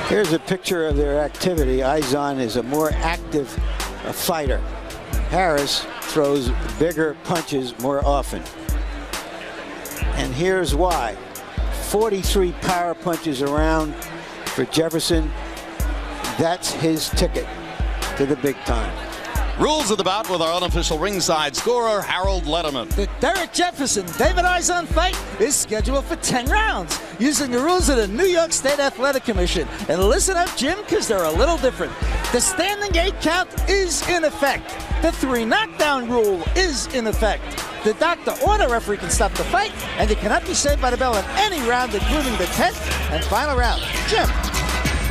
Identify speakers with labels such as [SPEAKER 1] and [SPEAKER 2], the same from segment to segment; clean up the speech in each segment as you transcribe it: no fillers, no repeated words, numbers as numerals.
[SPEAKER 1] Here's a picture of their activity. Izon is a more active fighter. Harris throws bigger punches more often. And here's why. 43 power punches around for Jefferson. That's his ticket to the big time.
[SPEAKER 2] Rules of the bout with our unofficial ringside scorer, Harold Letterman.
[SPEAKER 3] The Derrick Jefferson David Izon fight is scheduled for 10 rounds using the rules of the New York State Athletic Commission. And listen up, Jim, because they're a little different. The standing 8 count is in effect. The 3 knockdown rule is in effect. The doctor or the referee can stop the fight, and they cannot be saved by the bell in any round, including the 10th and final round. Jim.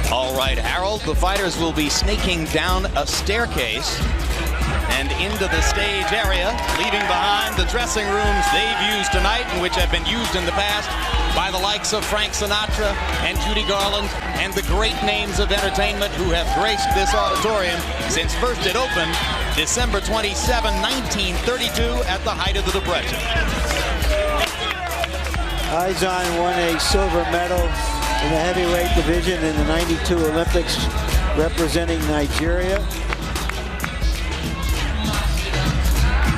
[SPEAKER 2] All right, Harold, the fighters will be snaking down a staircase and into the stage area, leaving behind the dressing rooms they've used tonight and which have been used in the past by the likes of Frank Sinatra and Judy Garland and the great names of entertainment who have graced this auditorium since first it opened December 27, 1932, at the height of the Depression.
[SPEAKER 1] Izon won a silver medal in the heavyweight division in the '92 Olympics, representing Nigeria.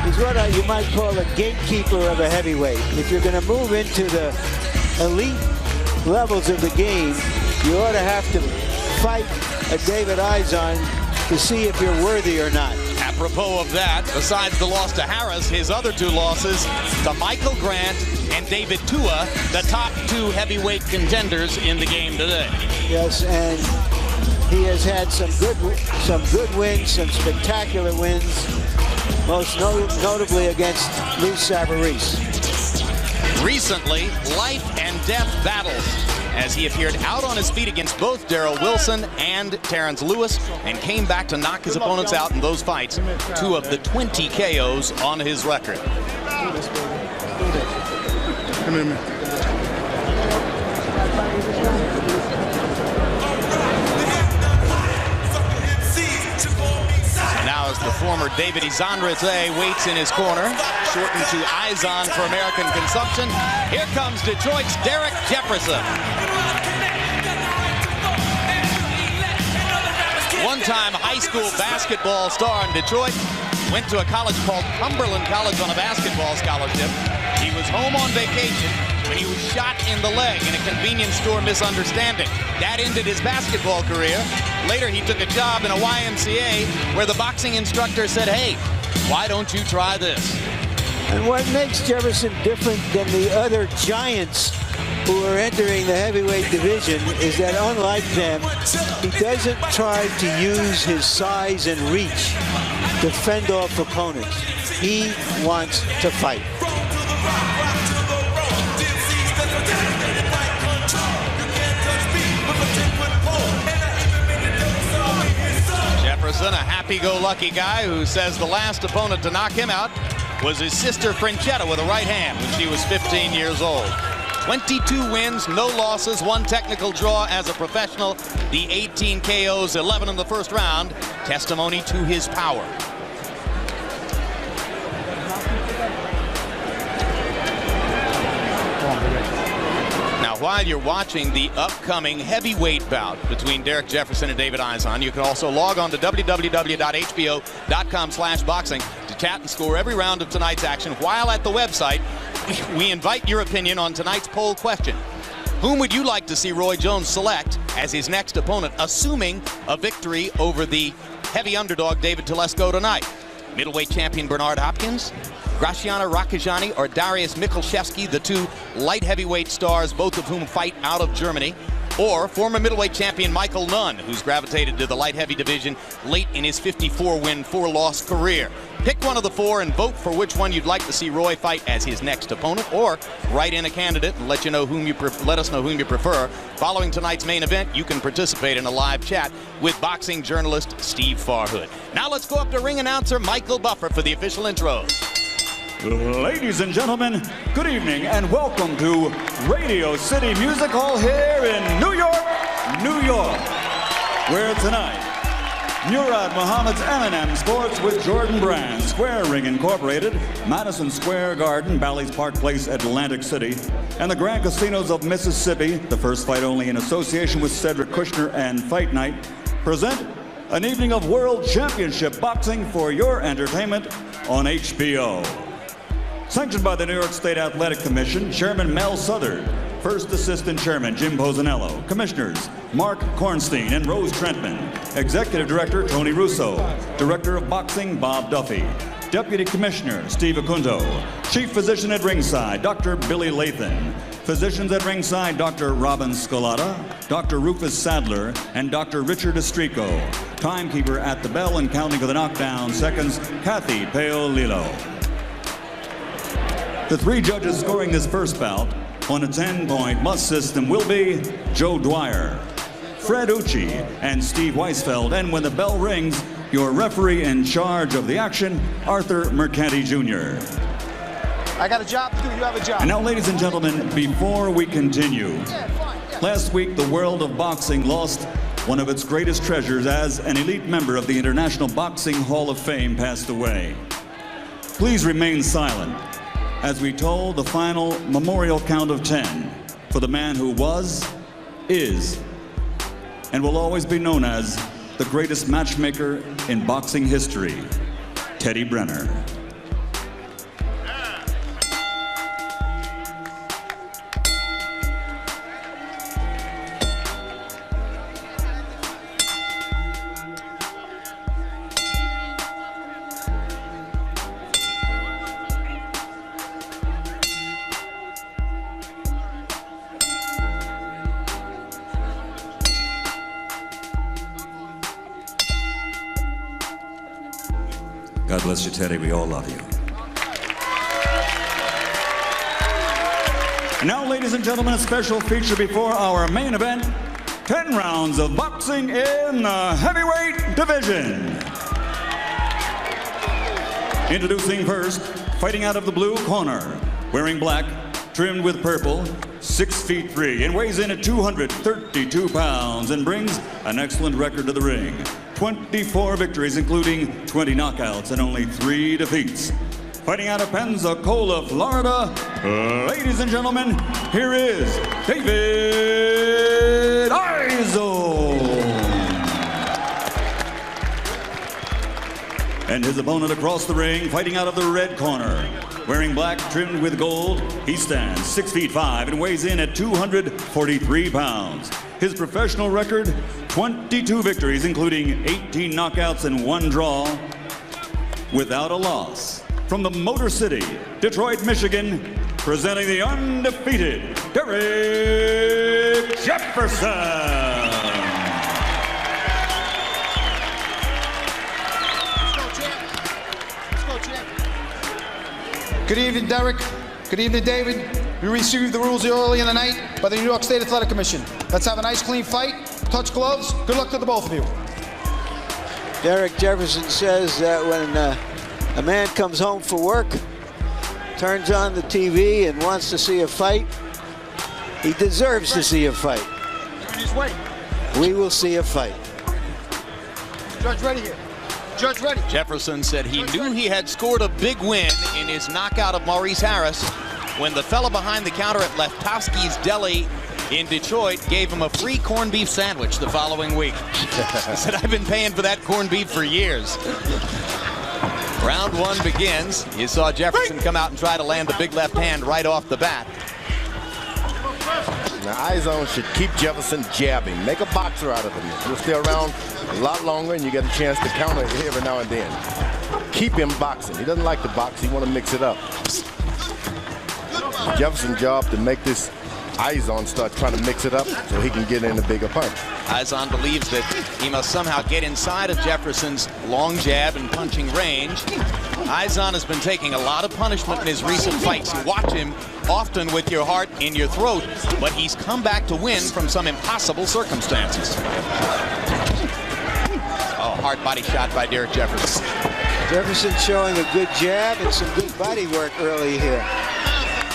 [SPEAKER 1] He's what you might call a gatekeeper of a heavyweight. If you're going to move into the elite levels of the game, you ought to have to fight a David Izon to see if you're worthy or not.
[SPEAKER 2] Apropos of that, besides the loss to Harris, his other 2 losses to Michael Grant and David Tua, the top 2 heavyweight contenders in the game today.
[SPEAKER 1] Yes, and he has had some good wins, some spectacular wins, most notably against Luis Savarese.
[SPEAKER 2] Recently, life and death battles as he appeared out on his feet against both Darrell Wilson and Terrence Lewis and came back to knock his opponents out in those fights, 2 of the 20 KOs on his record.
[SPEAKER 4] Come here, man.
[SPEAKER 2] Now as the former David Izon waits in his corner, shortened to Izon for American consumption, here comes Detroit's Derrick Jefferson. One-time high school basketball star in Detroit, went to a college called Cumberland College on a basketball scholarship. He was home on vacation when he was shot in the leg in a convenience store misunderstanding. That ended his basketball career. Later, he took a job in a YMCA where the boxing instructor said, "Hey, why don't you try this?"
[SPEAKER 1] And what makes Jefferson different than the other giants who are entering the heavyweight division is that, unlike them, he doesn't try to use his size and reach to fend off opponents. He wants to fight.
[SPEAKER 2] Jefferson, a happy-go-lucky guy who says the last opponent to knock him out was his sister Franchetta with a right hand when she was 15 years old. 22 wins, no losses, 1 technical draw as a professional. The 18 KOs, 11 in the first round, testimony to his power. Now, while you're watching the upcoming heavyweight bout between Derrick Jefferson and David Izon, you can also log on to www.hbo.com/boxing to chat and score every round of tonight's action. While at the website, we invite your opinion on tonight's poll question. Whom would you like to see Roy Jones select as his next opponent, assuming a victory over the heavy underdog David Telesco tonight? Middleweight champion Bernard Hopkins, Graciano Rakhijani, or Darius Michalczewski, the 2 light heavyweight stars, both of whom fight out of Germany, or former middleweight champion Michael Nunn, who's gravitated to the light heavy division late in his 54-win, 4-loss career. Pick one of the 4 and vote for which one you'd like to see Roy fight as his next opponent, or write in a candidate and let us know whom you prefer. Following tonight's main event, you can participate in a live chat with boxing journalist Steve Farhood. Now let's go up to ring announcer Michael Buffer for the official intro.
[SPEAKER 5] Ladies and gentlemen, good evening and welcome to Radio City Music Hall here in New York, where tonight Murad Muhammad's M&M Sports with Jordan Brand, Square Ring Incorporated, Madison Square Garden, Bally's Park Place, Atlantic City, and the Grand Casinos of Mississippi, the first fight only in association with Cedric Kushner and Fight Night, present an evening of World Championship Boxing for your entertainment on HBO. Sanctioned by the New York State Athletic Commission, Chairman Mel Southard, First Assistant Chairman Jim Posanello, Commissioners Mark Kornstein and Rose Trentman, Executive Director Tony Russo, Director of Boxing Bob Duffy, Deputy Commissioner Steve Acunto, Chief Physician at ringside Dr. Billy Lathan, Physicians at ringside Dr. Robin Scolata, Dr. Rufus Sadler, and Dr. Richard Estrico. Timekeeper at the bell and counting of the knockdown seconds, Kathy Paolillo. The three judges scoring this first bout on a 10-point must system will be Joe Dwyer, Fred Ucci, and Steve Weisfeld. And when the bell rings, your referee in charge of the action, Arthur Mercanti Jr.
[SPEAKER 4] I got a job to do, you have a job.
[SPEAKER 5] And now, ladies and gentlemen, before we continue, last week the world of boxing lost one of its greatest treasures as an elite member of the International Boxing Hall of Fame passed away. Please remain silent as we toll the final memorial count of 10 for the man who was, is, and will always be known as the greatest matchmaker in boxing history, Teddy Brenner. God bless you, Teddy. We all love you. And now, ladies and gentlemen, a special feature before our main event, 10 rounds of boxing in the heavyweight division. Introducing first, fighting out of the blue corner, wearing black, trimmed with purple, 6'3", and weighs in at 232 pounds and brings an excellent record to the ring. 24 victories, including 20 knockouts and only 3 defeats. Fighting out of Pensacola, Florida, ladies and gentlemen, here is David Izon. And his opponent across the ring, fighting out of the red corner, wearing black trimmed with gold, he stands 6'5" and weighs in at 243 pounds. His professional record, 22 victories, including 18 knockouts and 1 draw, without a loss. From the Motor City, Detroit, Michigan, presenting the undefeated Derrick Jefferson.
[SPEAKER 4] Good evening, Derrick. Good evening, David. We received the rules early in the night by the New York State Athletic Commission. Let's have a nice, clean fight. Touch gloves. Good luck to the both of you.
[SPEAKER 1] Derrick Jefferson says that when a man comes home for work, turns on the TV and wants to see a fight, he deserves to see a fight.
[SPEAKER 4] Turn his way.
[SPEAKER 1] We will see a fight.
[SPEAKER 4] Judge ready here. Judge ready.
[SPEAKER 2] Jefferson said he knew he had scored a big win in his knockout of Maurice Harris when the fella behind the counter at Leftowski's Deli in Detroit gave him a free corned beef sandwich the following week. He said, I've been paying for that corned beef for years. Round 1 begins. You saw Jefferson come out and try to land the big left hand right off the bat.
[SPEAKER 6] Now, Izon should keep Jefferson jabbing. Make a boxer out of him. He'll stay around a lot longer, and you get a chance to counter every now and then. Keep him boxing. He doesn't like to box. He want to mix it up. Jefferson's job to make this Izon start trying to mix it up so he can get in a bigger punch.
[SPEAKER 2] Izon believes that he must somehow get inside of Jefferson's long jab and punching range. Izon has been taking a lot of punishment in his recent fights. You watch him often with your heart in your throat, but he's come back to win from some impossible circumstances. Oh, hard body shot by Derrick Jefferson.
[SPEAKER 1] Jefferson showing a good jab and some good body work early here.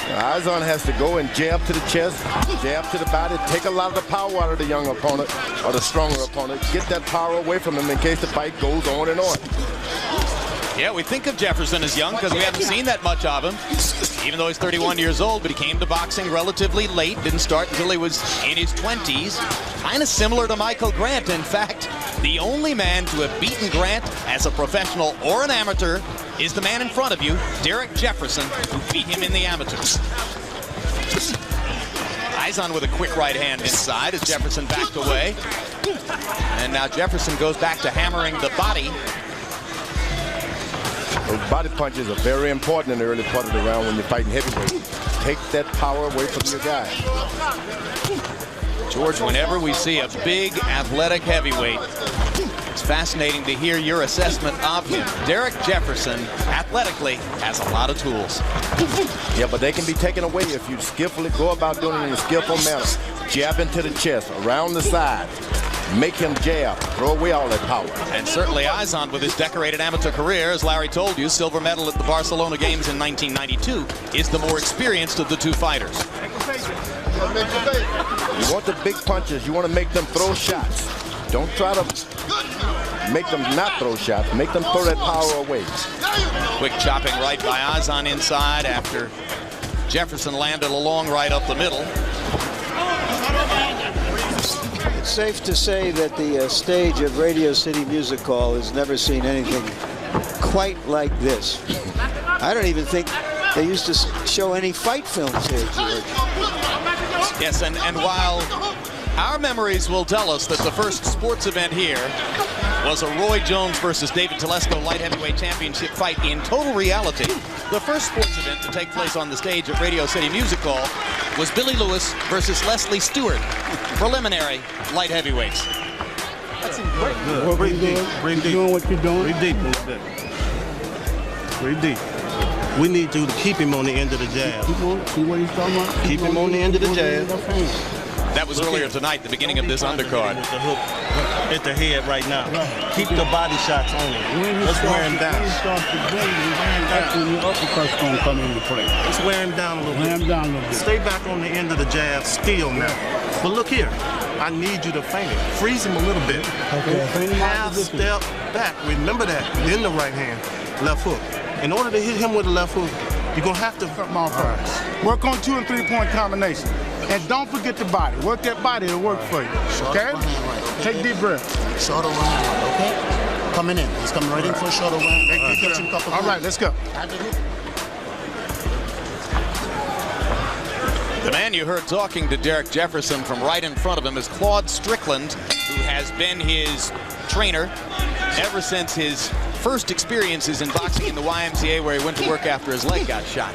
[SPEAKER 6] Izon has to go and jab to the chest, jab to the body, take a lot of the power out of the young opponent or the stronger opponent, get that power away from him in case the fight goes on and on.
[SPEAKER 2] Yeah, we think of Jefferson as young because we haven't seen that much of him, even though he's 31 years old, but he came to boxing relatively late, didn't start until he was in his 20s. Kind of similar to Michael Grant. In fact, the only man to have beaten Grant as a professional or an amateur is the man in front of you, Derrick Jefferson, who beat him in the amateurs. Izon with a quick right hand inside as Jefferson backed away. And now Jefferson goes back to hammering the body.
[SPEAKER 6] Those body punches are very important in the early part of the round when you're fighting heavyweight. Take that power away from your guy.
[SPEAKER 2] George, whenever we see a big athletic heavyweight, it's fascinating to hear your assessment of him. Derrick Jefferson, athletically, has a lot of tools.
[SPEAKER 6] Yeah, but they can be taken away if you skillfully go about doing it in a skillful manner. Jab into the chest, around the side. Make him jab, throw away all that power.
[SPEAKER 2] And certainly Izon, with his decorated amateur career, as Larry told you, silver medal at the Barcelona Games in 1992, is the more experienced of the two fighters.
[SPEAKER 6] You want the big punches, you want to make them throw shots. Don't try to make them not throw shots, make them throw that power away.
[SPEAKER 2] Quick chopping right by Izon inside after Jefferson landed a long right up the middle.
[SPEAKER 1] It's safe to say that the stage of Radio City Music Hall has never seen anything quite like this. I don't even think they used to show any fight films here, George.
[SPEAKER 2] Yes, and while our memories will tell us that the first sports event here was a Roy Jones versus David Telesco light heavyweight championship fight, in total reality, the first sports event to take place on the stage at Radio City Music Hall was Billy Lewis versus Leslie Stewart, preliminary light heavyweights.
[SPEAKER 7] That's incredible. Well, breathe deep. Breathe deep. Doing what you're doing. Breathe deep a little bit. Breathe deep. We need you to keep him on the end of the jab. See what he's talking about? Keep him on the end of the jab.
[SPEAKER 2] That was earlier tonight, the beginning of this undercard.
[SPEAKER 7] With the hook at the head right now. Keep the body shots on him. Let's wear him down.
[SPEAKER 8] That's when your uppercut's going to come into play.
[SPEAKER 7] Let's wear him down a little bit.
[SPEAKER 8] Wear him down a little bit.
[SPEAKER 7] Stay back on the end of the jab still now. But look here. I need you to feint it. Freeze him a little bit.
[SPEAKER 8] Okay.
[SPEAKER 7] Half step back. Remember that. Then the right hand. Left hook. In order to hit him with the left hook, you're going to have to cut my first.
[SPEAKER 8] Work on 2- and 3-point combination. And don't forget the body. Work that body to work for you. Okay? Take deep breath.
[SPEAKER 9] Short overhand, okay? Coming in. He's coming right in for a short overhand.
[SPEAKER 8] All right, let's go.
[SPEAKER 2] The man you heard talking to Derrick Jefferson from right in front of him is Claude Strickland, who has been his trainer ever since his first experiences in boxing in the YMCA, where he went to work after his leg got shot.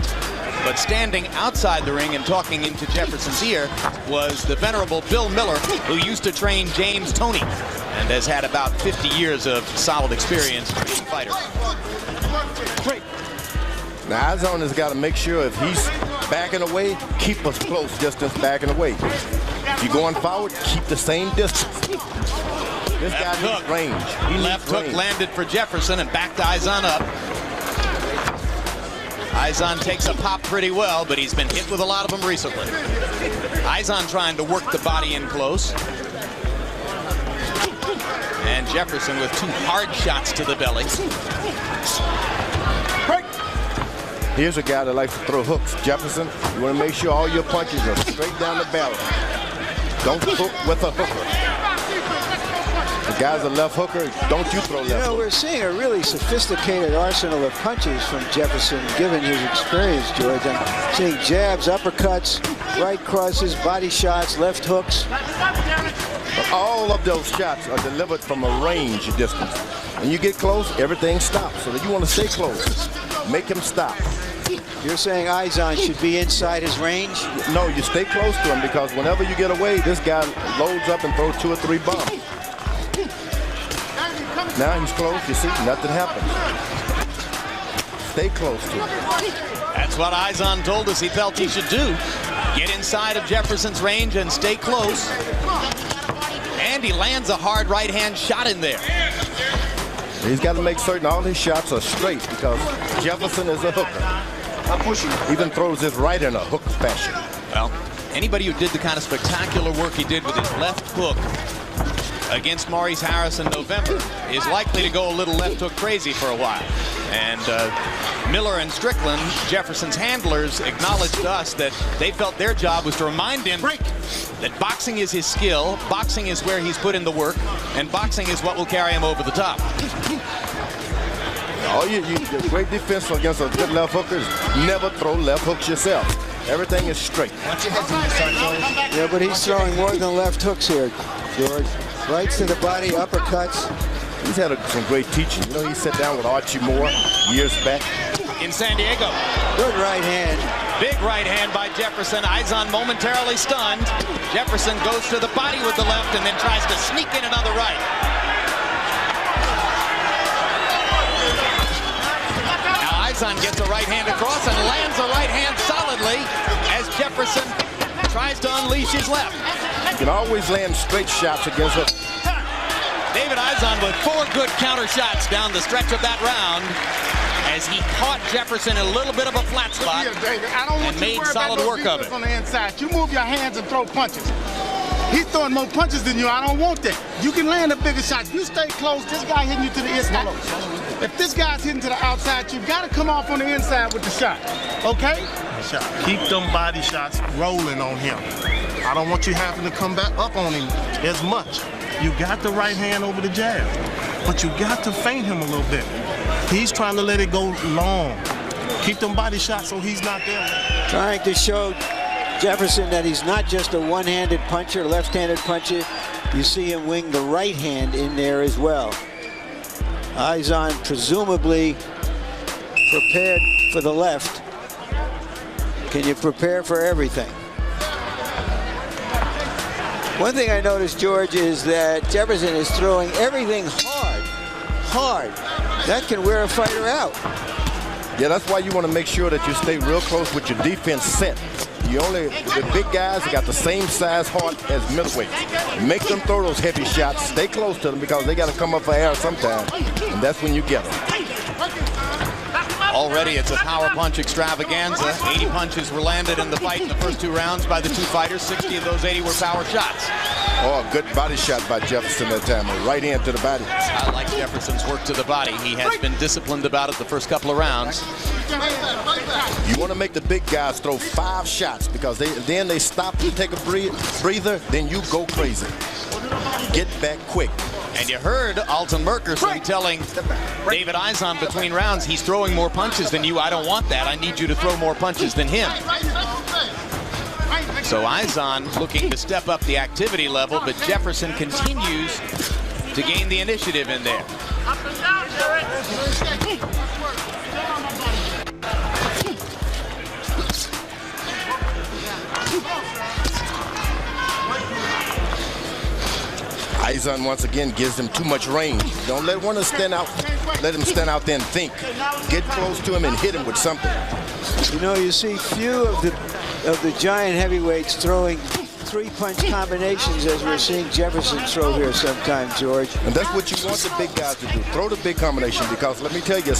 [SPEAKER 2] But standing outside the ring and talking into Jefferson's ear was the venerable Bill Miller, who used to train James Toney and has had about 50 years of solid experience as a fighter.
[SPEAKER 6] Great. Now, Izon has got to make sure if he's backing away, keep us close distance backing away. If you're going forward, keep the same distance. This guy needs range. He
[SPEAKER 2] left hook
[SPEAKER 6] range.
[SPEAKER 2] landed for Jefferson and backed Izon up. Izon takes a pop pretty well, but he's been hit with a lot of them recently. Izon trying to work the body in close. And Jefferson with two hard shots to the belly.
[SPEAKER 6] Here's a guy that likes to throw hooks. Jefferson, you want to make sure all your punches are straight down the barrel. Don't hook with a hooker. The guy's a left hooker, don't you throw left hook.
[SPEAKER 1] We're seeing a really sophisticated arsenal of punches from Jefferson, given his experience, George. I'm seeing jabs, uppercuts, right crosses, body shots, left hooks.
[SPEAKER 6] But all of those shots are delivered from a range distance. When you get close, everything stops. So that you want to stay close. Make him stop.
[SPEAKER 1] You're saying Izon should be inside his range?
[SPEAKER 6] No, you stay close to him, because whenever you get away, this guy loads up and throws 2 or 3 bombs. Now he's close, you see, nothing happens. Stay close to him.
[SPEAKER 2] That's what Izon told us he felt he should do. Get inside of Jefferson's range and stay close. And he lands a hard right-hand shot in there.
[SPEAKER 6] He's got to make certain all his shots are straight, because Jefferson is a hooker. Even throws his right in a hook fashion.
[SPEAKER 2] Well, anybody who did the kind of spectacular work he did with his left hook against Maurice Harris in November is likely to go a little left hook crazy for a while. And Miller and Strickland, Jefferson's handlers, acknowledged to us that they felt their job was to remind him that boxing is his skill, boxing is where he's put in the work, and boxing is what will carry him over the top.
[SPEAKER 6] Great defense against a good left hooker is never throw left hooks yourself. Everything is straight.
[SPEAKER 1] Yeah, but he's throwing more than left hooks here, George. Rights to the body, uppercuts.
[SPEAKER 6] He's had some great teaching. You know, he sat down with Archie Moore years back.
[SPEAKER 2] In San Diego.
[SPEAKER 1] Good right hand.
[SPEAKER 2] Big right hand by Jefferson. Izon momentarily stunned. Jefferson goes to the body with the left and then tries to sneak in another right. Now Izon gets a right hand across and lands a right hand solidly as Jefferson tries to unleash his left.
[SPEAKER 6] You can always land straight shots against him.
[SPEAKER 2] David Izon with 4 good counter shots down the stretch of that round as he caught Jefferson in a little bit of a flat spot and made solid work of it.
[SPEAKER 8] On the inside, you move your hands and throw punches. He's throwing more punches than you. I don't want that. You can land a bigger shot. You stay close. This guy hitting you to the inside. If this guy's hitting to the outside, you got to come off on the inside with the shot. Okay? Keep them body shots rolling on him. I don't want you having to come back up on him as much. You got the right hand over the jab, but you got to feint him a little bit. He's trying to let it go long. Keep them body shots so he's not there.
[SPEAKER 1] Trying to show Jefferson that he's not just a one-handed puncher, left-handed puncher. You see him wing the right hand in there as well. Izon presumably prepared for the left. Can you prepare for everything? One thing I noticed, George, is that Jefferson is throwing everything hard. That can wear a fighter out.
[SPEAKER 6] Yeah, that's why you want to make sure that you stay real close with your defense set. The big guys got the same size heart as middleweights. Make them throw those heavy shots. Stay close to them because they got to come up for air sometime, and that's when you get them.
[SPEAKER 2] Already it's a power punch extravaganza. 80 punches were landed in the fight in the first 2 rounds by the 2 fighters. 60 of those 80 were power shots.
[SPEAKER 6] Oh, a good body shot by Jefferson that time. A right hand to the body.
[SPEAKER 2] I like Jefferson's work to the body. He has been disciplined about it the first couple of rounds.
[SPEAKER 6] You want to make the big guys throw 5 shots because then they stop to take a breather, then you go crazy. Get back quick.
[SPEAKER 2] And you heard Alton Merkerson telling David Izon between rounds, he's throwing more punches than you. I don't want that. I need you to throw more punches than him. So Izon looking to step up the activity level, but Jefferson continues to gain the initiative in there.
[SPEAKER 6] Izon once again gives him too much range. Don't let one of them stand out. Let him stand out there and think. Get close to him and hit him with something.
[SPEAKER 1] You know, you see few of the giant heavyweights throwing 3-punch combinations as we're seeing Jefferson throw here sometimes, George.
[SPEAKER 6] And that's what you want the big guys to do. Throw the big combination because let me tell you, it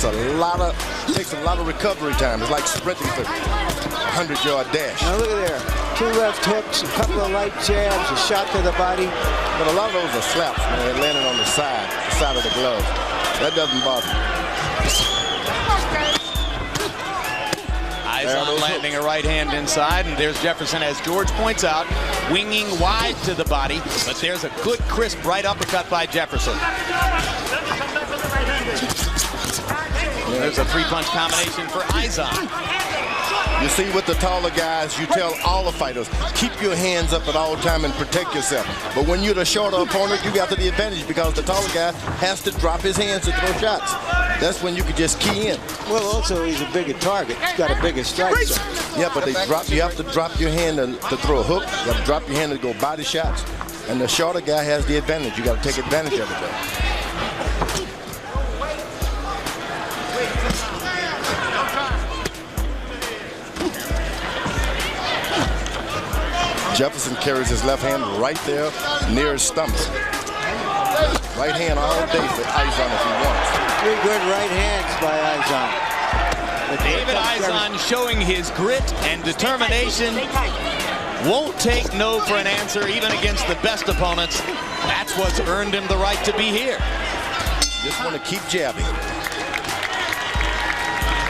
[SPEAKER 6] takes a lot of recovery time. It's like sprinting for a 100-yard dash.
[SPEAKER 1] Now look at there. 2 left hooks, a couple of light jabs, a shot to the body.
[SPEAKER 6] But a lot of those are slaps, man. They're landing on the side of the glove. That doesn't bother me.
[SPEAKER 2] Izon landing a right hand inside, and there's Jefferson, as George points out, winging wide to the body, but there's a good, crisp right uppercut by Jefferson. There's a 3-punch combination for Izon.
[SPEAKER 6] You see, with the taller guys, you tell all the fighters, keep your hands up at all time and protect yourself. But when you're the shorter opponent, you got the advantage because the taller guy has to drop his hands to throw shots. That's when you can just key in.
[SPEAKER 1] Well, also, he's a bigger target. He's got a bigger strike zone.
[SPEAKER 6] Yeah, but you have to drop your hand to throw a hook. You have to drop your hand to go body shots. And the shorter guy has the advantage. You got to take advantage of it, though. Jefferson carries his left hand right there near his stomach. Right hand all day for Izon if he wants.
[SPEAKER 1] 3 good right hands by Izon.
[SPEAKER 2] David Izon showing his grit and determination. Won't take no for an answer, even against the best opponents. That's what's earned him the right to be here.
[SPEAKER 6] Just want to keep jabbing.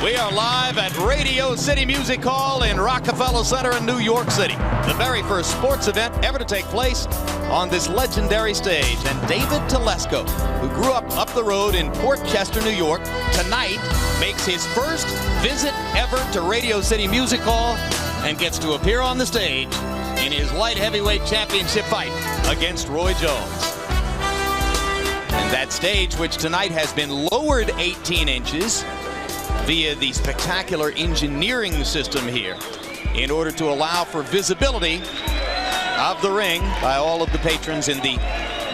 [SPEAKER 2] We are live at Radio City Music Hall in Rockefeller Center in New York City. The very first sports event ever to take place on this legendary stage. And David Telesco, who grew up the road in Port Chester, New York, tonight makes his first visit ever to Radio City Music Hall and gets to appear on the stage in his light heavyweight championship fight against Roy Jones. And that stage, which tonight has been lowered 18 inches via the spectacular engineering system here in order to allow for visibility of the ring by all of the patrons in the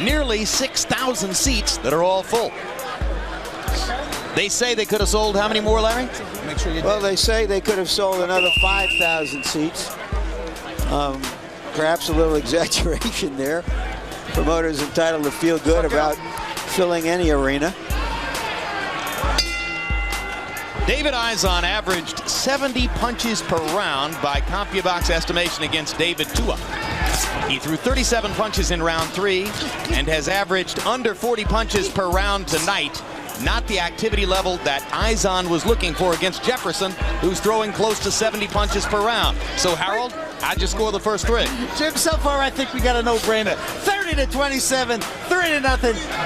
[SPEAKER 2] nearly 6,000 seats that are all full. They say they could have sold how many more, Larry? Make sure you
[SPEAKER 1] well, they say they could have sold another 5,000 seats. Perhaps a little exaggeration there. Promoters entitled to feel good about filling any arena.
[SPEAKER 2] David Izon averaged 70 punches per round by CompuBox estimation against David Tua. He threw 37 punches in round 3 and has averaged under 40 punches per round tonight. Not the activity level that Izon was looking for against Jefferson, who's throwing close to 70 punches per round. So, Harold, how'd you score the first 3?
[SPEAKER 3] Jim, so far I think we got a no-brainer. 30-27, 3-0,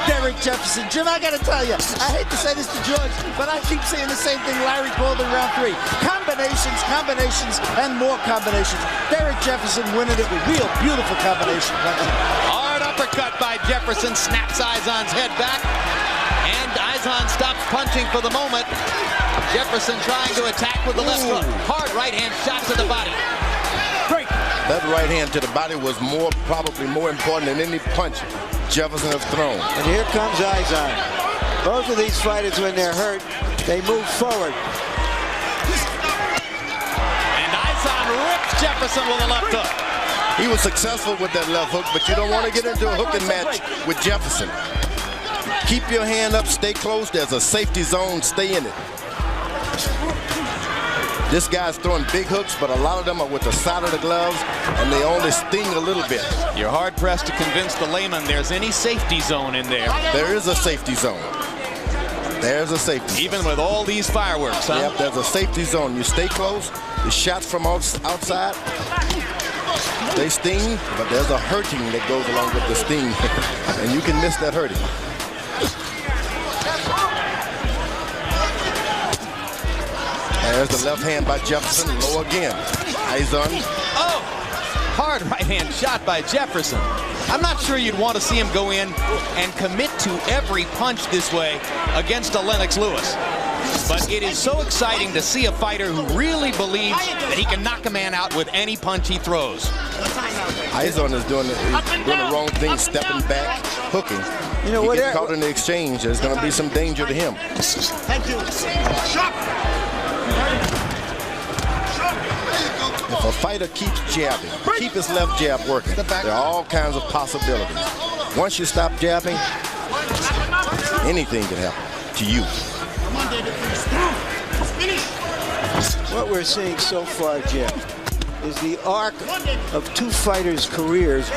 [SPEAKER 3] Derrick Jefferson. Jim, I got to tell you, I hate to say this to George, but I keep saying the same thing Larry called in round 3. Combinations, combinations, and more combinations. Derrick Jefferson winning it with real beautiful combination punching.
[SPEAKER 2] Hard uppercut by Jefferson, snaps Izon's head back. And Izon stops punching for the moment. Jefferson trying to attack with the left hook. Hard right hand shot to the body.
[SPEAKER 3] Great.
[SPEAKER 6] That right hand to the body was probably more important than any punch Jefferson has thrown.
[SPEAKER 1] And here comes Izon. Both of these fighters, when they're hurt, they move forward.
[SPEAKER 2] And Izon rips Jefferson with a left hook.
[SPEAKER 6] He was successful with that left hook, but you don't want to get into a hooking match with Jefferson. Keep your hand up, stay close. There's a safety zone, stay in it. This guy's throwing big hooks, but a lot of them are with the side of the gloves, and they only sting a little bit.
[SPEAKER 2] You're hard-pressed to convince the layman there's any safety zone in there.
[SPEAKER 6] There is a safety zone. There's a safety zone.
[SPEAKER 2] Even with all these fireworks, huh?
[SPEAKER 6] Yep, there's a safety zone. You stay close. The shots from outside, they sting, but there's a hurting that goes along with the sting, and you can miss that hurting. There's the left hand by Jefferson, low again. Izon.
[SPEAKER 2] Oh, hard right hand shot by Jefferson. I'm not sure you'd want to see him go in and commit to every punch this way against a Lennox Lewis. But it is so exciting to see a fighter who really believes that he can knock a man out with any punch he throws.
[SPEAKER 6] Izon is doing the wrong thing, stepping back, hooking. You know, he gets caught in the exchange. There's going to be some danger to him.
[SPEAKER 8] Thank you.
[SPEAKER 6] If a fighter keeps jabbing, keep his left jab working, there are all kinds of possibilities. Once you stop jabbing, anything can happen to you.
[SPEAKER 1] What we're seeing so far, Jeff, is the arc of two fighters' careers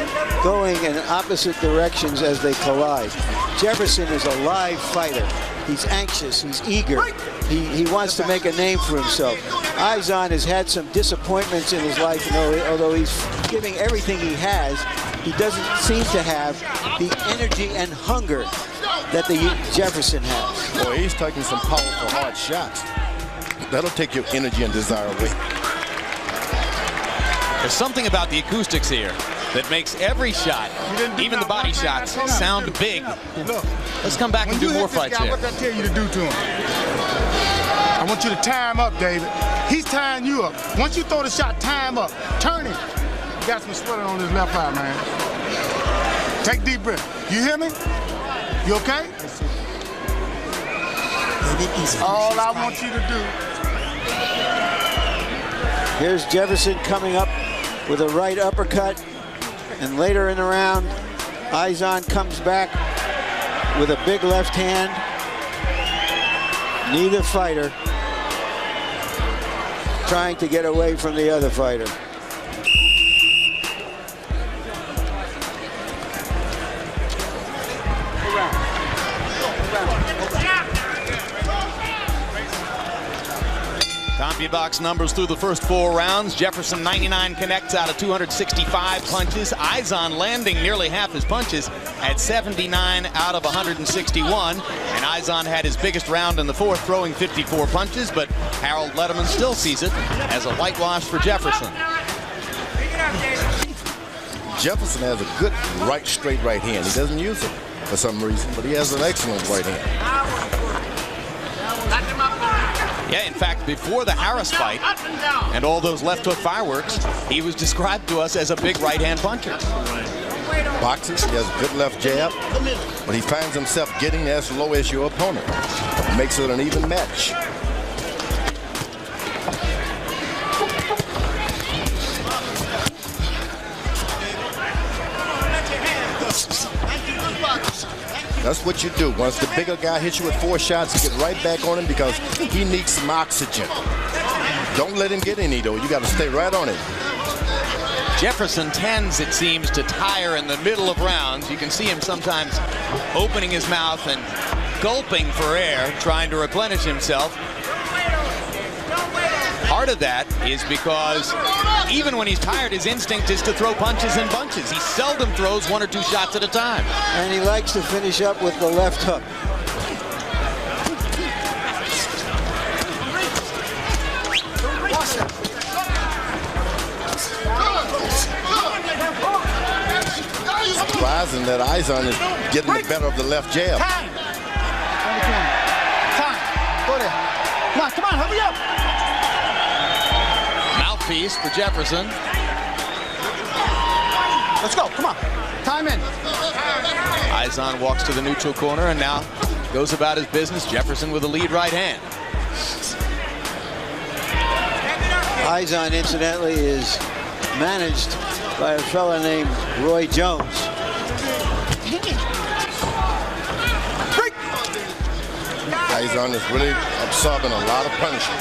[SPEAKER 1] going in opposite directions as they collide. Jefferson is a live fighter. He's anxious, he's eager. He wants to make a name for himself. Izon has had some disappointments in his life, although he's giving everything he has, he doesn't seem to have the energy and hunger that the Jefferson has.
[SPEAKER 6] Boy, he's taking some powerful, hard shots. That'll take your energy and desire away.
[SPEAKER 2] There's something about the acoustics here that makes every shot, even the body shots, sound big.
[SPEAKER 8] Look,
[SPEAKER 2] let's come back and do more fights here.
[SPEAKER 8] What did I tell you to do to him? I want you to tie him up, David. He's tying you up. Once you throw the shot, tie him up. Turn him. You got some swelling on his left eye, man. Take a deep breath. You hear me? You okay? All I want you to do.
[SPEAKER 1] Here's Jefferson coming up with a right uppercut. And later in the round, Izon comes back with a big left hand. Neither fighter trying to get away from the other fighter.
[SPEAKER 6] Jefferson has a good straight right hand. He doesn't use it for some reason, but he has an excellent right hand.
[SPEAKER 2] Yeah, in fact, before the Harris fight and all those left hook fireworks, he was described to us as a big right-hand puncher.
[SPEAKER 6] Boxes, he has a good left jab, but he finds himself getting as low as your opponent. It makes it an even match. That's what you do. Once the bigger guy hits you with 4 shots, you get right back on him because he needs some oxygen. Don't let him get any, though. You got to stay right on it.
[SPEAKER 2] Jefferson tends, it seems, to tire in the middle of rounds. You can see him sometimes opening his mouth and gulping for air, trying to replenish himself. Part of that is because even when he's tired, his instinct is to throw punches in bunches. He seldom throws 1 or 2 shots at a time.
[SPEAKER 1] And he likes to finish up with the left hook.
[SPEAKER 6] Surprising that Izon is getting the better of the left jab.
[SPEAKER 8] Time. Go there. Come on, hurry up.
[SPEAKER 2] Mouthpiece for Jefferson.
[SPEAKER 8] Let's go. Come on. Time in.
[SPEAKER 2] Izon walks to the neutral corner and now goes about his business. Jefferson with a lead right hand.
[SPEAKER 1] Izon, incidentally, is managed by a fellow named Roy Jones.
[SPEAKER 6] Izon is really absorbing a lot of punishment.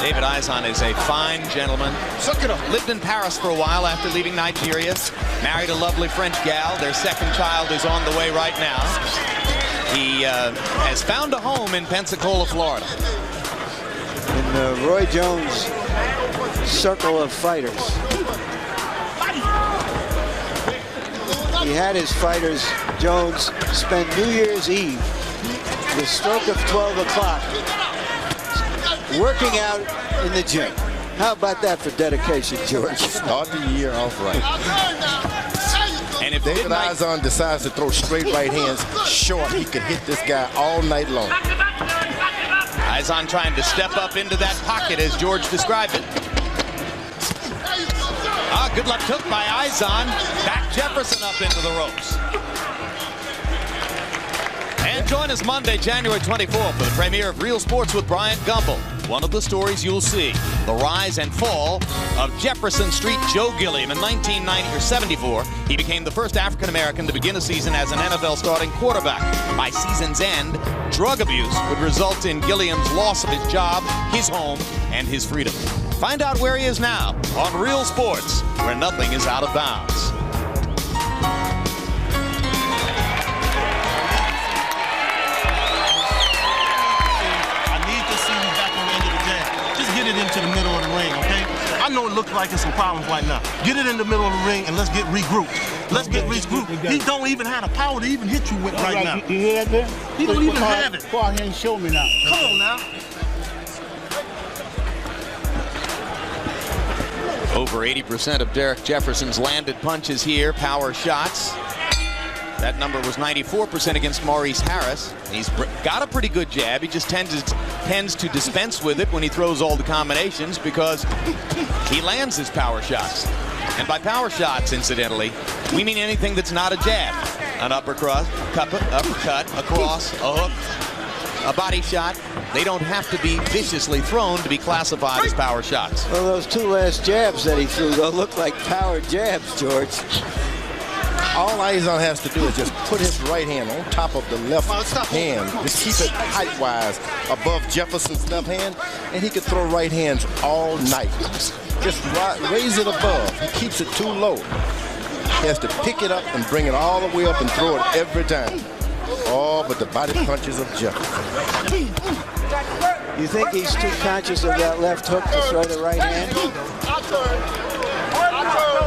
[SPEAKER 2] David Izon is a fine gentleman. Lived in Paris for a while after leaving Nigeria. Married a lovely French gal. Their 2nd child is on the way right now. He has found a home in Pensacola, Florida.
[SPEAKER 1] In the Roy Jones circle of fighters. He had his fighters, Jones, spend New Year's Eve, the stroke of 12 o'clock, working out in the gym. How about that for dedication, George?
[SPEAKER 6] Start the year off right.
[SPEAKER 2] And if
[SPEAKER 6] David Izon decides to throw straight right hands short, he could hit this guy all night long.
[SPEAKER 2] Izon trying to step up into that pocket as George described it. Good left hook by Izon. Back Jefferson up into the ropes. And join us Monday, January 24th for the premiere of Real Sports with Bryant Gumbel. One of the stories you'll see, the rise and fall of Jefferson Street Joe Gilliam. In 1974, he became the first African-American to begin a season as an NFL starting quarterback. By season's end, drug abuse would result in Gilliam's loss of his job, his home, and his freedom. Find out where he is now on Real Sports, where nothing is out of bounds.
[SPEAKER 7] Get it into the middle of the ring, okay? I know it looks like there's some problems right now. Get it in the middle of the ring and let's get regrouped. Let's get regrouped. He don't even have the power to even hit you with right now.
[SPEAKER 8] You hear that there?
[SPEAKER 7] He don't even have it.
[SPEAKER 8] Go out here and show me now.
[SPEAKER 7] Come on now.
[SPEAKER 2] Over 80% of Derrick Jefferson's landed punches here, power shots. That number was 94% against Maurice Harris. He's got a pretty good jab. He just tends to dispense with it when he throws all the combinations because he lands his power shots. And by power shots, incidentally, we mean anything that's not a jab. An uppercut, a cross, a hook, a body shot. They don't have to be viciously thrown to be classified as power shots.
[SPEAKER 1] Well, those 2 last jabs that he threw don't look like power jabs, George.
[SPEAKER 6] All Izon has to do is just put his right hand on top of the left hand. Just keep it height-wise above Jefferson's left hand, and he could throw right hands all night. Just raise it above. He keeps it too low. He has to pick it up and bring it all the way up and throw it every time. Oh, but the body punches of Jefferson.
[SPEAKER 1] You think he's too conscious of that left hook to throw the right hand?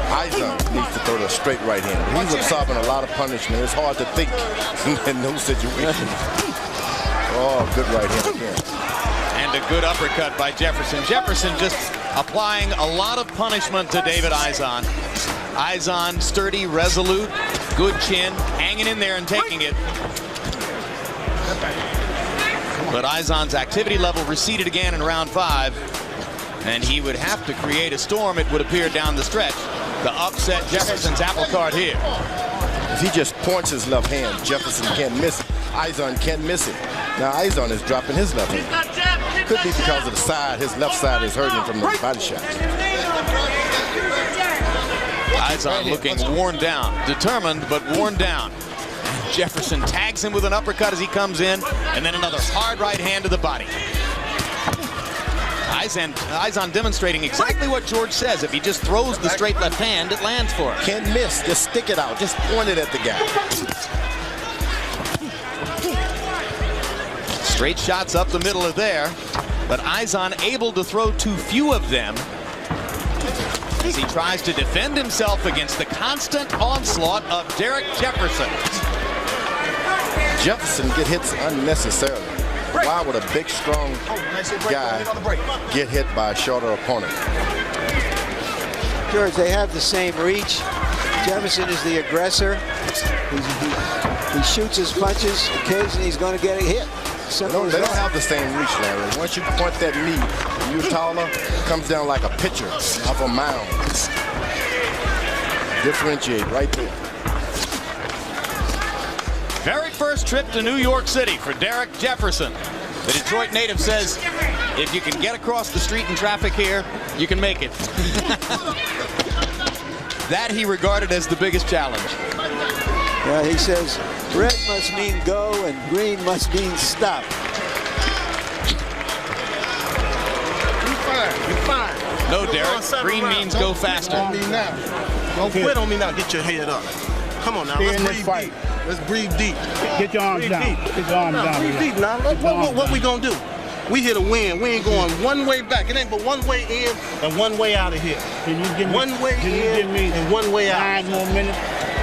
[SPEAKER 6] Izon needs to throw the straight right hand. He's absorbing a lot of punishment. It's hard to think in those situations. Oh, good right hand again.
[SPEAKER 2] And a good uppercut by Jefferson. Jefferson just applying a lot of punishment to David Izon. Izon sturdy, resolute, good chin, hanging in there and taking it. But Izon's activity level receded again in round 5, and he would have to create a storm, it would appear, down the stretch to upset Jefferson's apple cart here.
[SPEAKER 6] If he just points his left hand, Jefferson can't miss it. Izon can't miss it. Now Izon is dropping his left hand. Could be because of the side. His left side is hurting from the body shots.
[SPEAKER 2] Izon looking worn down, determined but worn down. Jefferson tags him with an uppercut as he comes in, and then another hard right hand to the body. Izon demonstrating exactly what George says. If he just throws the straight left hand, it lands for him.
[SPEAKER 6] Can't miss. Just stick it out. Just point it at the guy.
[SPEAKER 2] Straight shots up the middle are there, but Izon able to throw too few of them as he tries to defend himself against the constant onslaught of Derrick Jefferson.
[SPEAKER 6] Jefferson get hits unnecessarily. Why would a big, strong guy get hit by a shorter opponent?
[SPEAKER 1] George, they have the same reach. Jefferson is the aggressor. He shoots his punches. Occasionally they don't
[SPEAKER 6] have the same reach, Larry. Once you point that knee, you're taller, it comes down like a pitcher off a mound. Differentiate right there.
[SPEAKER 2] Very first trip to New York City for Derrick Jefferson. The Detroit native says, if you can get across the street in traffic here, you can make it. That he regarded as the biggest challenge.
[SPEAKER 1] Well, he says, red must mean go and green must mean stop.
[SPEAKER 8] You're fine.
[SPEAKER 2] No, Derrick, green means go faster.
[SPEAKER 7] Don't quit on me now. Get your head up. Come on now. Let's breathe deep. Let's breathe deep.
[SPEAKER 10] Get your arms down. Get your arms down.
[SPEAKER 7] Breathe deep now. What we gonna do? We here to win. We ain't going one way back. It ain't but one way in and one way out of here.
[SPEAKER 10] Can you give me
[SPEAKER 7] one way in and one way out?
[SPEAKER 10] 9 more minutes?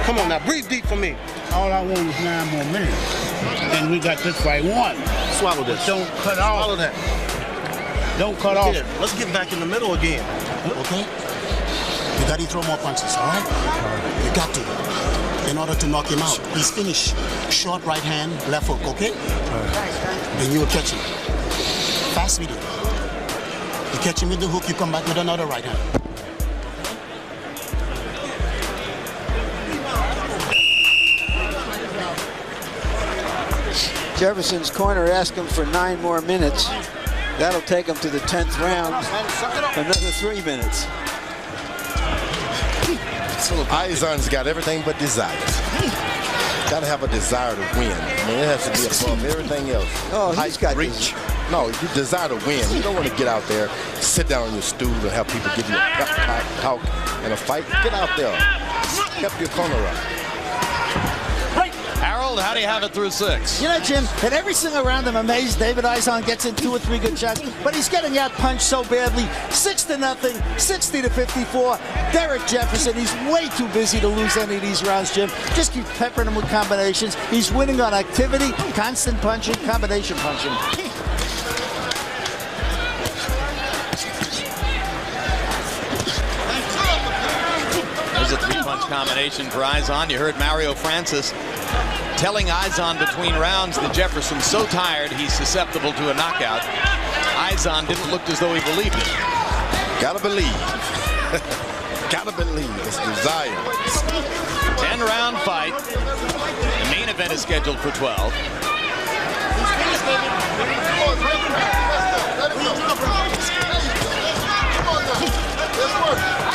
[SPEAKER 7] Come on now. Breathe deep for me.
[SPEAKER 10] All I want is 9 more minutes. And we got this fight won.
[SPEAKER 7] Swallow this.
[SPEAKER 10] Don't cut off.
[SPEAKER 7] Swallow that.
[SPEAKER 10] Don't cut off.
[SPEAKER 7] Here, let's get back in the middle again.
[SPEAKER 9] Okay? You got to throw more punches, all right? You got to. In order to knock him out. He's finished. Short right hand, left hook, okay? Then you will catch him. Fast with it. You catch him with the hook, you come back with another right hand.
[SPEAKER 1] Jefferson's corner asked him for 9 more minutes. That'll take him to the 10th round. Another 3 minutes.
[SPEAKER 6] Izon's got everything but desire. Got to have a desire to win. I mean, it has to be above everything else.
[SPEAKER 1] Oh, he's got
[SPEAKER 6] reach. No, you desire to win. You don't want to get out there, sit down on your stool and have people give you a pep talk in a fight. Get out there. Help your corner up.
[SPEAKER 2] Harold, how do you have it through 6?
[SPEAKER 3] You know, Jim, at every single round, I'm amazed David Izon gets in 2 or 3 good shots, but he's getting out punched so badly. 6-0, 60-54. Derrick Jefferson, he's way too busy to lose any of these rounds, Jim. Just keep peppering him with combinations. He's winning on activity, constant punching, combination punching.
[SPEAKER 2] There's a 3-punch combination for Izon. You heard Mario Francis telling Izon between rounds that Jefferson's so tired he's susceptible to a knockout. Izon didn't look as though he believed it.
[SPEAKER 6] Gotta believe. Gotta believe. It's desire.
[SPEAKER 2] 10-round fight. The main event is scheduled for 12.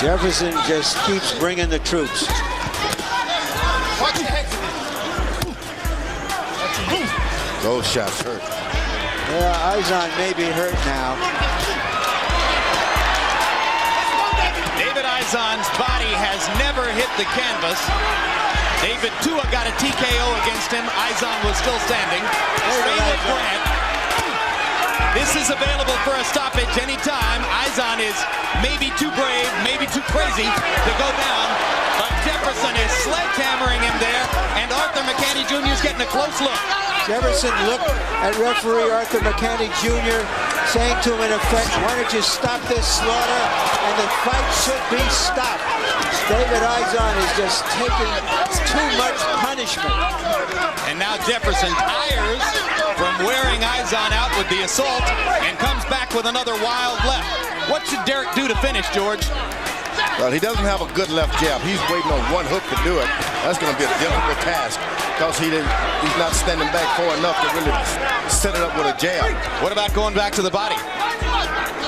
[SPEAKER 1] Jefferson just keeps bringing the troops.
[SPEAKER 6] Those shots hurt.
[SPEAKER 1] Yeah, Izon may be hurt now.
[SPEAKER 2] David Izon's body has never hit the canvas. David Tua got a TKO against him. Izon was still standing. Stay with Grant. This is available for a stoppage anytime. Izon is maybe too brave, maybe too crazy to go down. But Jefferson is sledgehammering him there, and Arthur McCanny Jr. is getting a close look.
[SPEAKER 1] Jefferson looked at referee Arthur McCanny Jr. saying to him in effect, why don't you stop this slaughter? And the fight should be stopped. David Izon is just taking too much punishment.
[SPEAKER 2] And now Jefferson tires from wearing Izon out with the assault and comes back with another wild left. What should Derrick do to finish, George?
[SPEAKER 6] Well, he doesn't have a good left jab. He's waiting on one hook to do it. That's going to be a difficult task because he's not standing back far enough to really set it up with a jab.
[SPEAKER 2] What about going back to the body?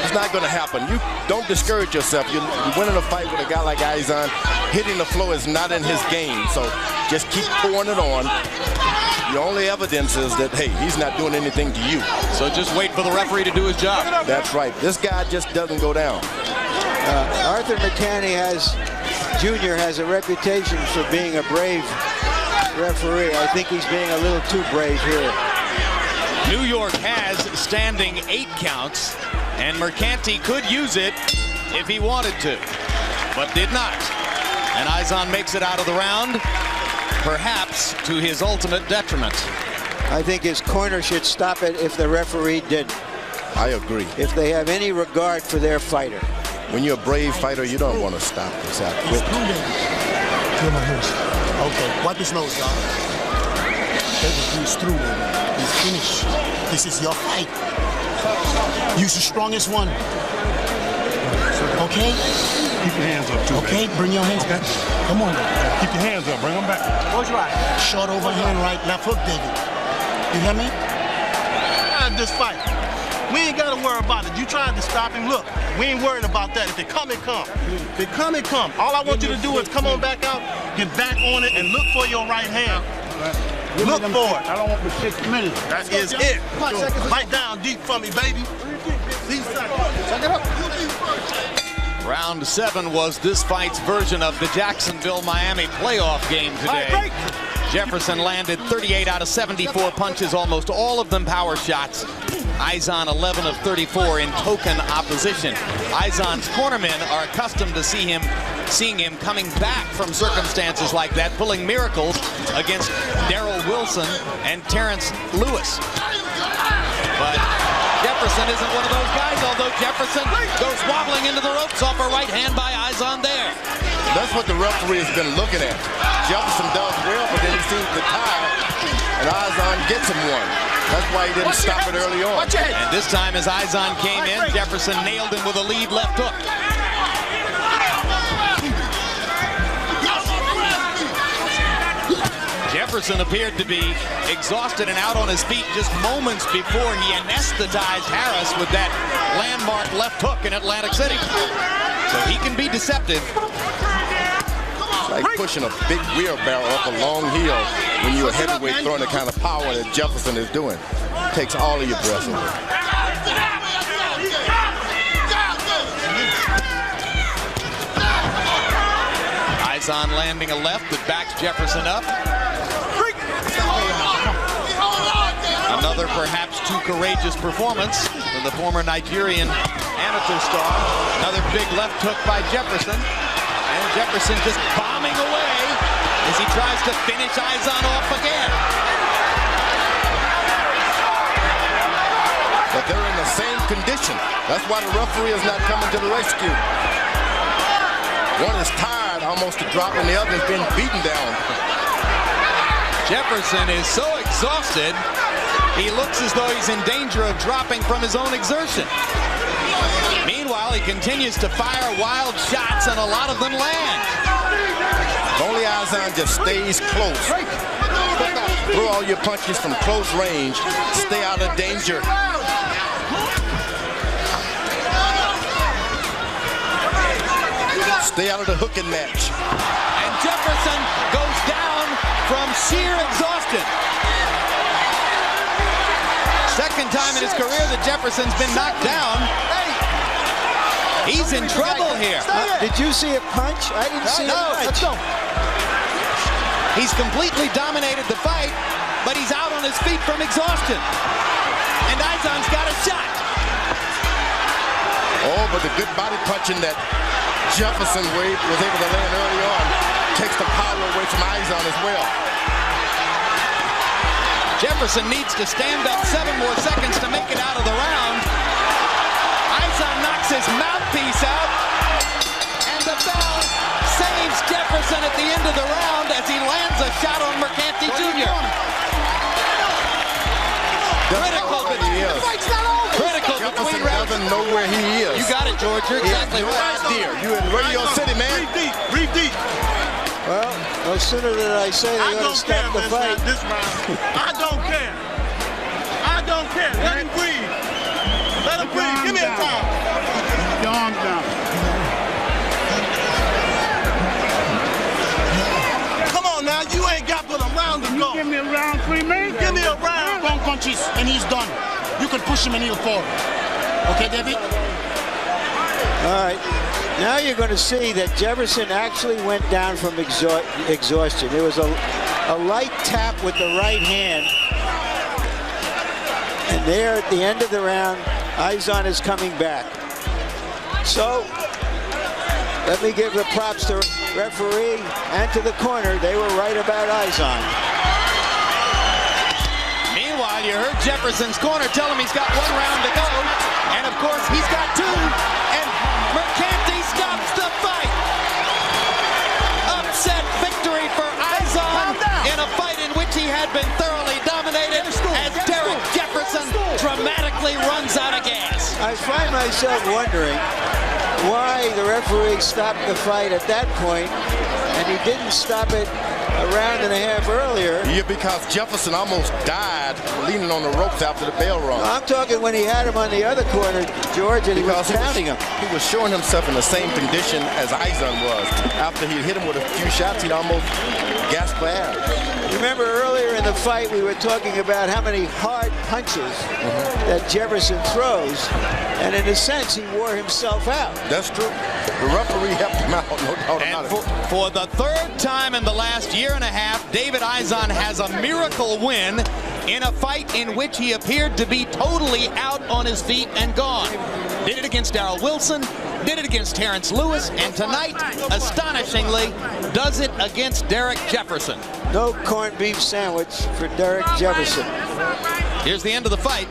[SPEAKER 6] It's not going to happen. You don't discourage yourself. You're winning a fight with a guy like Izon. Hitting the floor is not in his game, so just keep pouring it on. The only evidence is that, hey, he's not doing anything to you.
[SPEAKER 2] So just wait for the referee to do his job.
[SPEAKER 6] That's right. This guy just doesn't go down.
[SPEAKER 1] Arthur McCanny Jr. has a reputation for being a brave referee. I think he's being a little too brave here.
[SPEAKER 2] New York has standing 8 counts, and Mercanti could use it if he wanted to, but did not. And Izon makes it out of the round, perhaps to his ultimate detriment.
[SPEAKER 1] I think his corner should stop it if the referee didn't.
[SPEAKER 6] I agree.
[SPEAKER 1] If they have any regard for their fighter.
[SPEAKER 6] When you're a brave fighter, you don't want to stop this out.
[SPEAKER 9] He's through there. Feel my nose. Okay, wipe his nose, y'all. He's through there. He's finished. This is your fight. Use the strongest one. Okay?
[SPEAKER 10] Keep your hands up, too.
[SPEAKER 9] Okay, bring your hands back. Come on.
[SPEAKER 10] Keep your hands up. Bring them back.
[SPEAKER 9] What's right? Short overhand right, left hook, David. You hear me?
[SPEAKER 8] This fight. We ain't got to worry about it. You tried to stop him. Look, we ain't worried about that. If it come, it come. If it come, it come. All I want you to do is come on back out, get back on it, and look for your right hand. Look for it.
[SPEAKER 10] I don't want the 6 minutes.
[SPEAKER 8] That is it. Bite down deep for me, baby.
[SPEAKER 2] Round 7 was this fight's version of the Jacksonville-Miami playoff game today. Jefferson landed 38 out of 74 punches, almost all of them power shots. Izon 11 of 34 in token opposition. Izon's cornermen are accustomed to seeing him coming back from circumstances like that, pulling miracles against Darrell Wilson and Terrence Lewis. But Jefferson isn't one of those guys, although Jefferson goes wobbling into the ropes off a right hand by Izon there.
[SPEAKER 6] That's what the referee has been looking at. Jefferson does well, but then he seems to tire, and Izon gets him one. That's why he didn't stop it early on.
[SPEAKER 2] And this time as Izon came in, Jefferson nailed him with a lead left hook. Jefferson appeared to be exhausted and out on his feet just moments before he anesthetized Harris with that landmark left hook in Atlantic City. So he can be deceptive.
[SPEAKER 6] It's like pushing a big wheelbarrow up a long hill when you're a heavyweight throwing the kind of power that Jefferson is doing. It takes all of your breath away.
[SPEAKER 2] Izon landing a left that backs Jefferson up. Another perhaps too courageous performance from the former Nigerian amateur star. Another big left hook by Jefferson. And Jefferson just bombing away as he tries to finish Izon off again.
[SPEAKER 6] But they're in the same condition. That's why the referee is not coming to the rescue. One is tired almost to drop, and the other has been beaten down.
[SPEAKER 2] Jefferson is so exhausted, he looks as though he's in danger of dropping from his own exertion. Meanwhile, he continues to fire wild shots, and a lot of them land.
[SPEAKER 6] If only Izon just stays close. Throw all your punches from close range. Stay out of danger. Stay out of the hooking match.
[SPEAKER 2] And Jefferson goes down from sheer exhaustion. Second time in his career that Jefferson's been knocked down. He's in trouble here.
[SPEAKER 1] Did you see a punch? I didn't see a punch.
[SPEAKER 2] He's completely dominated the fight, but he's out on his feet from exhaustion. And Izon's got a shot.
[SPEAKER 6] Oh, but the good body punching that Jefferson was able to land early on takes the power away from Izon as well.
[SPEAKER 2] Jefferson needs to stand up 7 more seconds to make it out of the round. Izon knocks his mouthpiece out, and the bell saves Jefferson at the end of the round as he lands a shot on Mercanti Jr. Critical between rounds.
[SPEAKER 6] Doesn't know where he is.
[SPEAKER 2] You got it, George. You're exactly right.
[SPEAKER 6] You're in Radio City, man.
[SPEAKER 10] Breathe deep.
[SPEAKER 1] Well, no sooner did I say they're going to stop the fight.
[SPEAKER 10] This round. I don't care. I don't care. Let him breathe. Let him breathe. Give me a time. Calm down. Come on now. You ain't got but a round to go.
[SPEAKER 8] Give me a round, 3 minutes.
[SPEAKER 10] Give me a round.
[SPEAKER 9] Wrong punches, and he's done. You can push him and he'll fall. Okay, David?
[SPEAKER 1] All right. Now you're going to see that Jefferson actually went down from exhaustion. There was a light tap with the right hand. And there at the end of the round, Izon is coming back. So let me give the props to referee and to the corner. They were right about Izon.
[SPEAKER 2] Meanwhile, you heard Jefferson's corner tell him he's got 1 round to go. And of course, he's got 2. And Mercanti stops the fight. Upset victory for Izon in a fight in which he had been thoroughly dominated as Derrick Jefferson dramatically runs out of gas.
[SPEAKER 1] I find myself wondering why the referee stopped the fight at that point, and he didn't stop it a round and a half earlier.
[SPEAKER 6] Yeah, because Jefferson almost died leaning on the ropes after the bell rung.
[SPEAKER 1] No, I'm talking when he had him on the other corner, George, and he was pounding him.
[SPEAKER 6] He was showing himself in the same condition as Izon was. After he hit him with a few shots, he'd almost gasped for air.
[SPEAKER 1] Remember earlier in the fight, we were talking about how many hard punches that Jefferson throws, and in a sense, he wore himself out.
[SPEAKER 6] That's true. The referee helped him out, no doubt about it.
[SPEAKER 2] For the 3rd time in the last year and a half, David Izon has a miracle win in a fight in which he appeared to be totally out on his feet and gone. Did it against Darrell Wilson, did it against Terrence Lewis, and tonight, astonishingly, does it against Derrick Jefferson.
[SPEAKER 1] No corned beef sandwich for Derrick Jefferson.
[SPEAKER 2] Here's the end of the fight.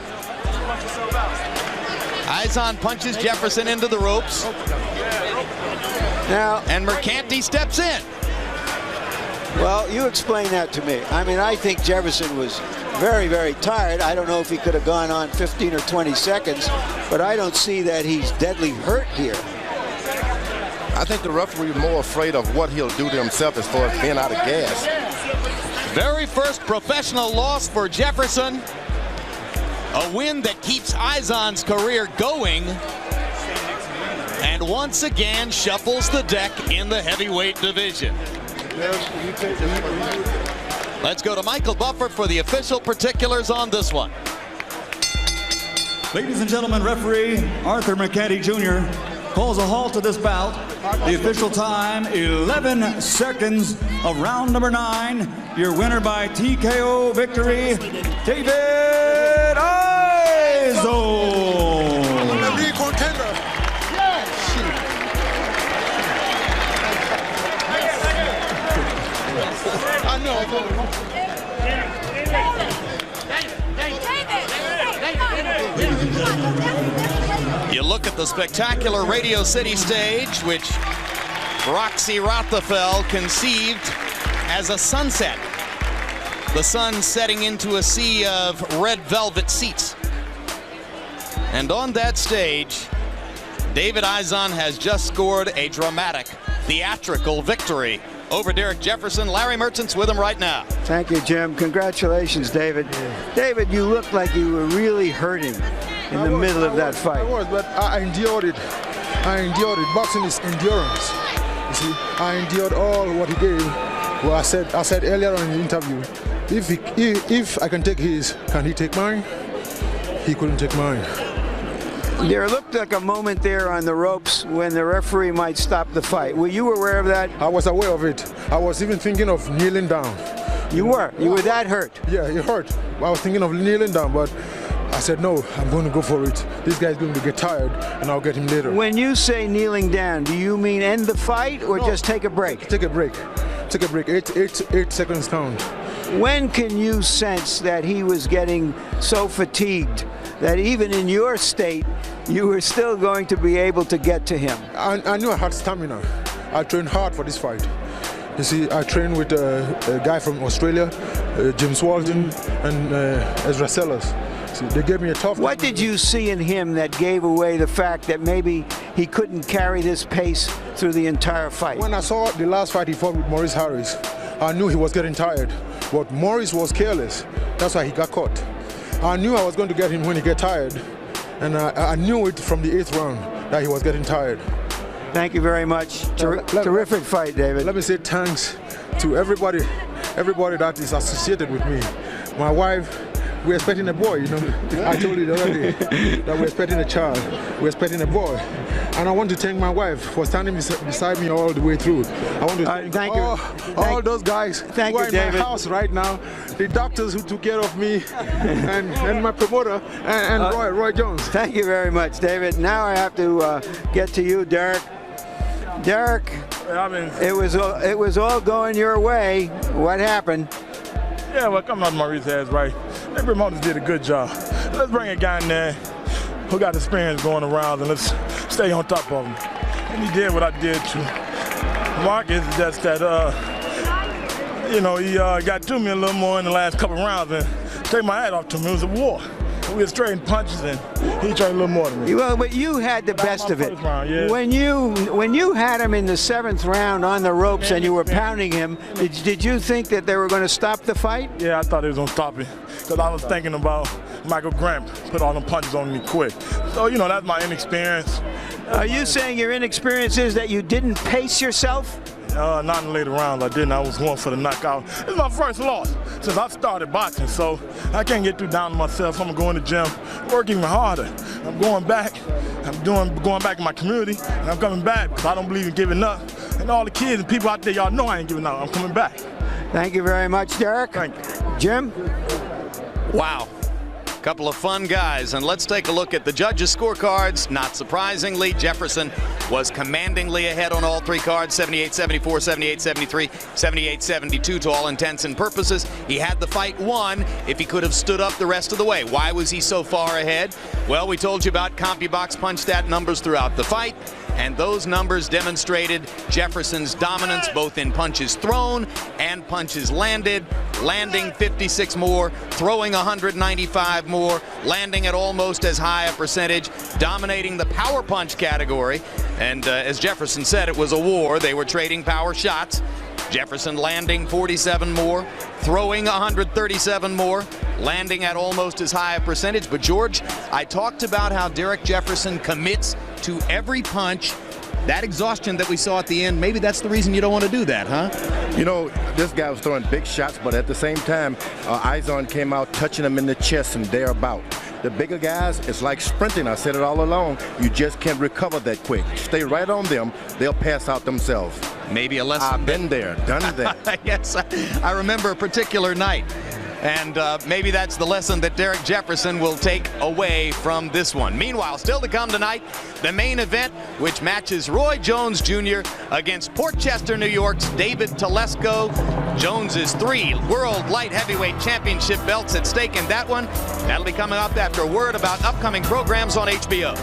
[SPEAKER 2] Izon punches Jefferson into the ropes.
[SPEAKER 1] Now,
[SPEAKER 2] and Mercanti steps in.
[SPEAKER 1] Well, you explain that to me. I mean, I think Jefferson was very, very tired. I don't know if he could have gone on 15 or 20 seconds, but I don't see that he's deadly hurt here.
[SPEAKER 6] I think the referee is more afraid of what he'll do to himself as far as being out of gas.
[SPEAKER 2] Very first professional loss for Jefferson. A win that keeps Izon's career going. And once again shuffles the deck in the heavyweight division. Let's go to Michael Buffer for the official particulars on this one.
[SPEAKER 5] Ladies and gentlemen, referee Arthur Mercanti Jr. calls a halt to this bout. The official time, 11 seconds of round number 9. Your winner by TKO victory, David Izon.
[SPEAKER 8] I know.
[SPEAKER 2] You look at the spectacular Radio City stage, which Roxy Rothafel conceived as a sunset. The sun setting into a sea of red velvet seats. And on that stage, David Izon has just scored a dramatic, theatrical victory over Derrick Jefferson. Larry Merchant's with him right now.
[SPEAKER 1] Thank you, Jim. Congratulations, David. David, you looked like you were really hurting in the middle of that fight.
[SPEAKER 11] I was, but I endured it. I endured it. Boxing is endurance. You see, I endured all what he gave. Well, I said earlier on in the interview, if I can take his, can he take mine? he couldn't take mine.
[SPEAKER 1] There looked like a moment there on the ropes when the referee might stop the fight. Were you aware of that?
[SPEAKER 11] I was aware of it. I was even thinking of kneeling down.
[SPEAKER 1] You were? You were that hurt?
[SPEAKER 11] Yeah, it hurt. I was thinking of kneeling down, but I said, no, I'm going to go for it. This guy's going to get tired, and I'll get him later.
[SPEAKER 1] When you say kneeling down, do you mean end the fight or just take a break?
[SPEAKER 11] Take a break. Take a break. 8 seconds count.
[SPEAKER 1] When can you sense that he was getting so fatigued that even in your state, you were still going to be able to get to him?
[SPEAKER 11] I knew I had stamina. I trained hard for this fight. You see, I trained with a guy from Australia, James Walton, and Ezra Sellers. See, they gave me a tough.
[SPEAKER 1] What did you see in him that gave away the fact that maybe he couldn't carry this pace through the entire fight?
[SPEAKER 11] When I saw the last fight he fought with Maurice Harris, I knew he was getting tired. But Maurice was careless. That's why he got caught. I knew I was going to get him when he get tired. And I knew it from the 8th round that he was getting tired.
[SPEAKER 1] Thank you very much. Terrific fight, David.
[SPEAKER 11] Let me say thanks to everybody that is associated with me. My wife, we're expecting a boy, you know. I told you already that we're expecting a child. We're expecting a boy. And I want to thank my wife for standing beside me all the way through. I want to thank all those guys who are in my house right now, the doctors who took care of me, and my promoter, and Roy Jones.
[SPEAKER 1] Thank you very much, David. Now I have to get to you, Derrick. Derrick, it was all going your way. What happened?
[SPEAKER 10] Yeah, well, coming out Maurice has right. The promoters did a good job. Let's bring a guy in there who got experience going around, and let's stay on top of him. And he did what I did to Marcus, just that, you know, he got to me a little more in the last couple rounds and take my hat off to him. It was a war. We were trading punches, and he tried a little more than me.
[SPEAKER 1] Well, but you had the best of it.
[SPEAKER 10] Round, yeah.
[SPEAKER 1] When you had him in the 7th round on the ropes and you were pounding him, did you think that they were going to stop the fight?
[SPEAKER 10] Yeah, I thought they was going to stop it because I was thinking about Michael Grant put all them punches on me quick. So, you know, that's my inexperience.
[SPEAKER 1] Are you saying your inexperience is that you didn't pace yourself?
[SPEAKER 10] Not in the later rounds, I didn't. I was going for the knockout. It's my first loss since I started boxing, so I can't get too down on myself. I'm going to the gym, work even harder. I'm going back. Going back in my community, and I'm coming back because I don't believe in giving up. And all the kids and people out there, y'all know I ain't giving up. I'm coming back.
[SPEAKER 1] Thank you very much, Derrick.
[SPEAKER 10] Thank you.
[SPEAKER 1] Jim?
[SPEAKER 2] Wow. Couple of fun guys, and let's take a look at the judges' scorecards. Not surprisingly, Jefferson was commandingly ahead on all 3 cards, 78-74, 78-73, 78-72 to all intents and purposes. He had the fight won if he could have stood up the rest of the way. Why was he so far ahead? Well, we told you about CompuBox punch stat numbers throughout the fight, and those numbers demonstrated Jefferson's dominance both in punches thrown and punches landed, landing 56 more, throwing 195 more, landing at almost as high a percentage, dominating the power punch category. And as Jefferson said, it was a war. They were trading power shots. Jefferson landing 47 more, throwing 137 more, landing at almost as high a percentage. But George, I talked about how Derrick Jefferson commits to every punch. That exhaustion that we saw at the end, maybe that's the reason you don't want to do that, huh?
[SPEAKER 6] You know, this guy was throwing big shots, but at the same time, Izon came out touching him in the chest and thereabout. The bigger guys, it's like sprinting. I said it all along. You just can't recover that quick. Stay right on them. They'll pass out themselves.
[SPEAKER 2] Maybe a lesson.
[SPEAKER 6] I've been there, done that.
[SPEAKER 2] Yes, I remember a particular night. And maybe that's the lesson that Derrick Jefferson will take away from this one. Meanwhile, still to come tonight, the main event, which matches Roy Jones Jr. against Port Chester, New York's David Telesco. Jones's 3 World Light Heavyweight Championship belts at stake in that one. That'll be coming up after a word about upcoming programs on HBO.